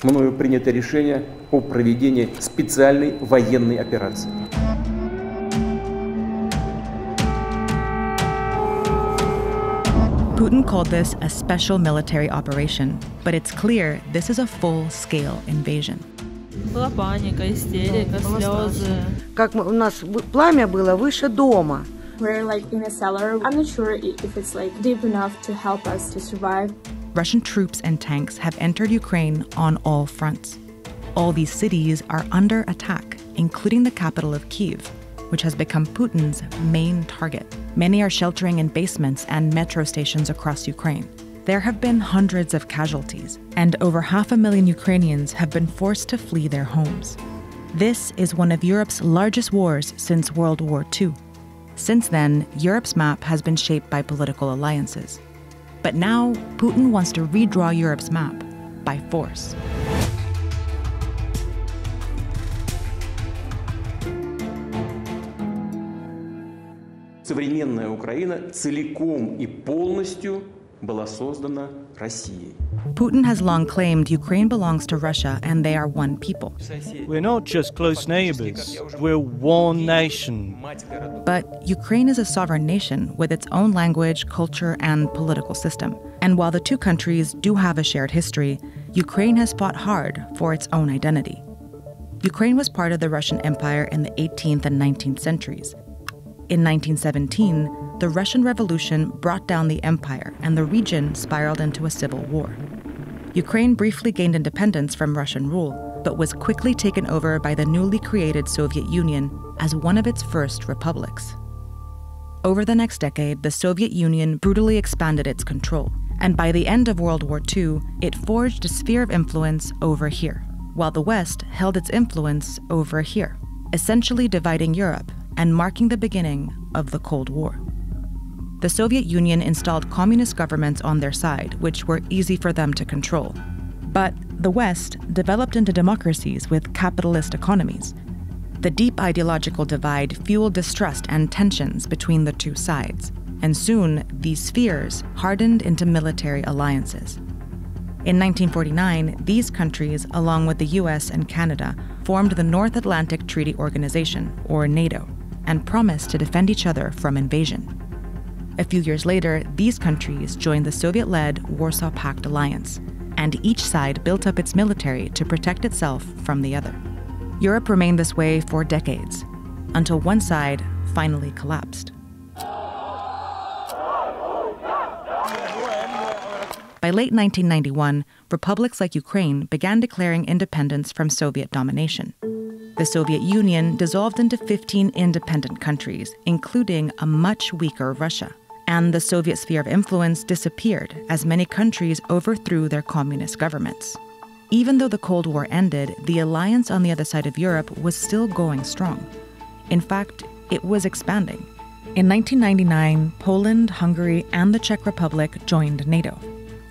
Мною принято решение о проведении специальной военной операции. Putin called this a special military operation, but it's clear this is a full-scale invasion. Была паника, истерика, слезы. Как у нас пламя было выше дома. We're like in a cellar. I'm not sure if it's like deep enough to help us to survive. Russian troops and tanks have entered Ukraine on all fronts. All these cities are under attack, including the capital of Kyiv, which has become Putin's main target. Many are sheltering in basements and metro stations across Ukraine. There have been hundreds of casualties, and over 500,000 Ukrainians have been forced to flee their homes. This is one of Europe's largest wars since World War II. Since then, Europe's map has been shaped by political alliances. But now, Putin wants to redraw Europe's map by force. Современная Украина целиком и полностью была создана Россией. Putin has long claimed Ukraine belongs to Russia and they are one people. We're not just close neighbors, we're one nation. But Ukraine is a sovereign nation with its own language, culture, and political system. And while the two countries do have a shared history, Ukraine has fought hard for its own identity. Ukraine was part of the Russian Empire in the 18th and 19th centuries. In 1917, the Russian Revolution brought down the empire and the region spiraled into a civil war. Ukraine briefly gained independence from Russian rule, but was quickly taken over by the newly created Soviet Union as one of its first republics. Over the next decade, the Soviet Union brutally expanded its control, and by the end of World War II, it forged a sphere of influence over here, while the West held its influence over here, essentially dividing Europe and marking the beginning of the Cold War. The Soviet Union installed communist governments on their side, which were easy for them to control. But the West developed into democracies with capitalist economies. The deep ideological divide fueled distrust and tensions between the two sides, and soon these spheres hardened into military alliances. In 1949, these countries, along with the US and Canada, formed the North Atlantic Treaty Organization, or NATO, and promised to defend each other from invasion. A few years later, these countries joined the Soviet-led Warsaw Pact alliance, and each side built up its military to protect itself from the other. Europe remained this way for decades, until one side finally collapsed. By late 1991, republics like Ukraine began declaring independence from Soviet domination. The Soviet Union dissolved into 15 independent countries, including a much weaker Russia. And the Soviet sphere of influence disappeared as many countries overthrew their communist governments. Even though the Cold War ended, the alliance on the other side of Europe was still going strong. In fact, it was expanding. In 1999, Poland, Hungary, and the Czech Republic joined NATO.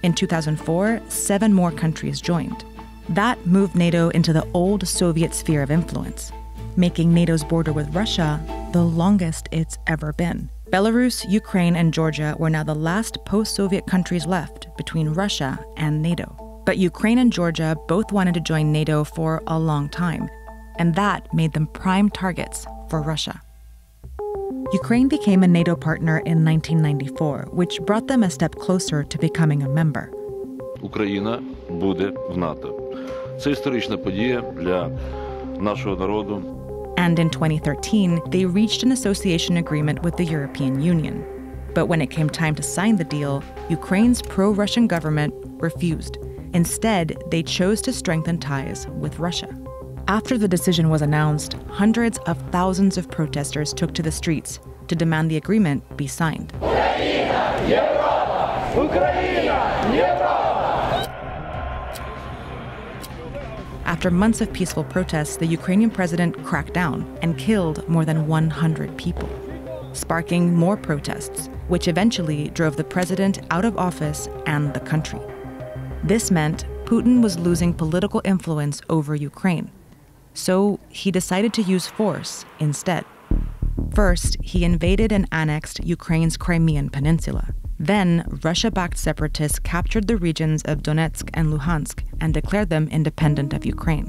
In 2004, 7 more countries joined. That moved NATO into the old Soviet sphere of influence, making NATO's border with Russia the longest it's ever been. Belarus, Ukraine, and Georgia were now the last post-Soviet countries left between Russia and NATO. But Ukraine and Georgia both wanted to join NATO for a long time, and that made them prime targets for Russia. Ukraine became a NATO partner in 1994, which brought them a step closer to becoming a member. Україна буде в НАТО. Це історична подія для нашого народу. And in 2013, they reached an association agreement with the European Union. But when it came time to sign the deal, Ukraine's pro-Russian government refused. Instead, they chose to strengthen ties with Russia. After the decision was announced, hundreds of thousands of protesters took to the streets to demand the agreement be signed. Ukraina, Europa! Ukraina, Europa! After months of peaceful protests, the Ukrainian president cracked down and killed more than 100 people, sparking more protests, which eventually drove the president out of office and the country. This meant Putin was losing political influence over Ukraine, so he decided to use force instead. First, he invaded and annexed Ukraine's Crimean Peninsula. Then, Russia-backed separatists captured the regions of Donetsk and Luhansk and declared them independent of Ukraine.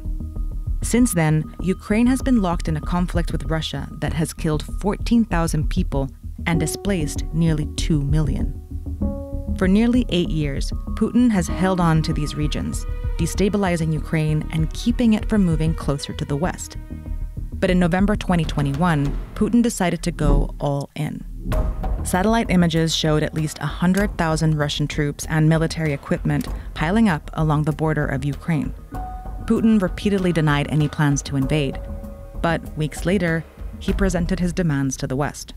Since then, Ukraine has been locked in a conflict with Russia that has killed 14,000 people and displaced nearly 2 million. For nearly 8 years, Putin has held on to these regions, destabilizing Ukraine and keeping it from moving closer to the West. But in November 2021, Putin decided to go all in. Satellite images showed at least 100,000 Russian troops and military equipment piling up along the border of Ukraine. Putin repeatedly denied any plans to invade, but weeks later, he presented his demands to the West.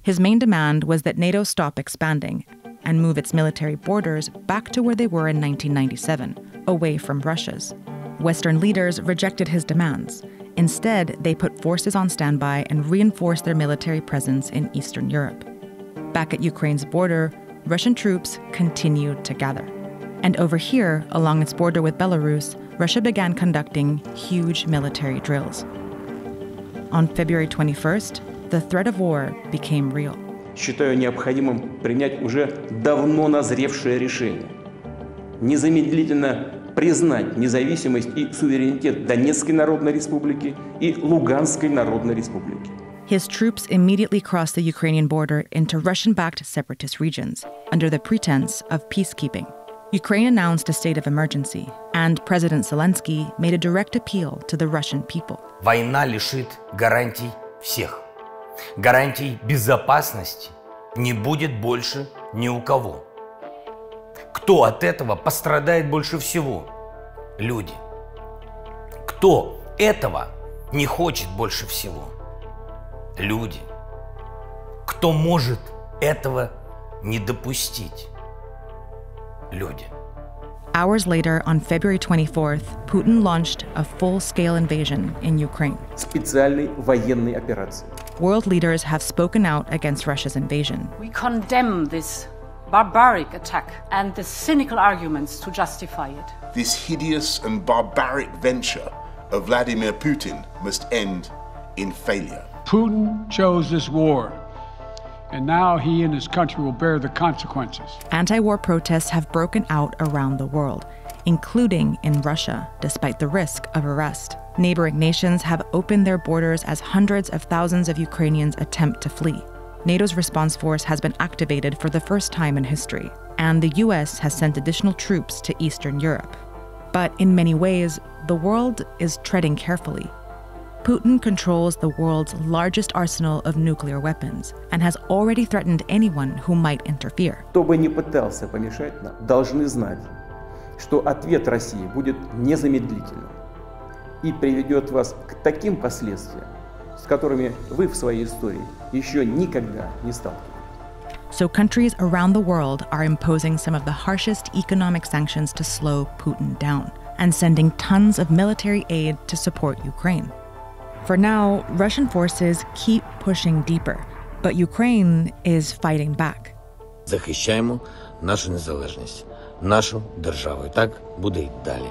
His main demand was that NATO stop expanding and move its military borders back to where they were in 1997, away from Russia's. Western leaders rejected his demands. Instead, they put forces on standby and reinforced their military presence in Eastern Europe. Back at Ukraine's border, Russian troops continued to gather. And over here, along its border with Belarus, Russia began conducting huge military drills. On February 21st, the threat of war became real. Считаю необходимым принять уже давно назревшее решение. Незамедлительно признать независимость и суверенитет Донецкой Народной Республики и Луганской Народной Республики. His troops immediately crossed the Ukrainian border into Russian-backed separatist regions under the pretense of peacekeeping. Ukraine announced a state of emergency, and President Zelensky made a direct appeal to the Russian people. Война лишит гарантий всех. Гарантий безопасности не будет больше ни у кого. Кто от этого пострадает больше всего? Люди. Кто этого не хочет больше всего? Люди. Кто может этого не допустить? Люди. Hours later, on February 24th, Putin launched a full-scale invasion in Ukraine. Специальной военной операции. World leaders have spoken out against Russia's invasion. We condemn this barbaric attack and the cynical arguments to justify it. This hideous and barbaric venture of Vladimir Putin must end in failure. Putin chose this war, and now he and his country will bear the consequences. Anti-war protests have broken out around the world, including in Russia, despite the risk of arrest. Neighboring nations have opened their borders as hundreds of thousands of Ukrainians attempt to flee. NATO's response force has been activated for the first time in history, and the US has sent additional troops to Eastern Europe. But in many ways, the world is treading carefully. Putin controls the world's largest arsenal of nuclear weapons and has already threatened anyone who might interfere. Кто бы ни пытался помешать нам, должны знать, что ответ России будет незамедлительным и приведет вас к таким последствиям, с которыми вы в своей истории еще никогда не сталкивались. So countries around the world are imposing some of the harshest economic sanctions to slow Putin down and sending tons of military aid to support Ukraine. For now, Russian forces keep pushing deeper, but Ukraine is fighting back. Захищаємо нашу незалежність, нашу державу. І так буде й далі.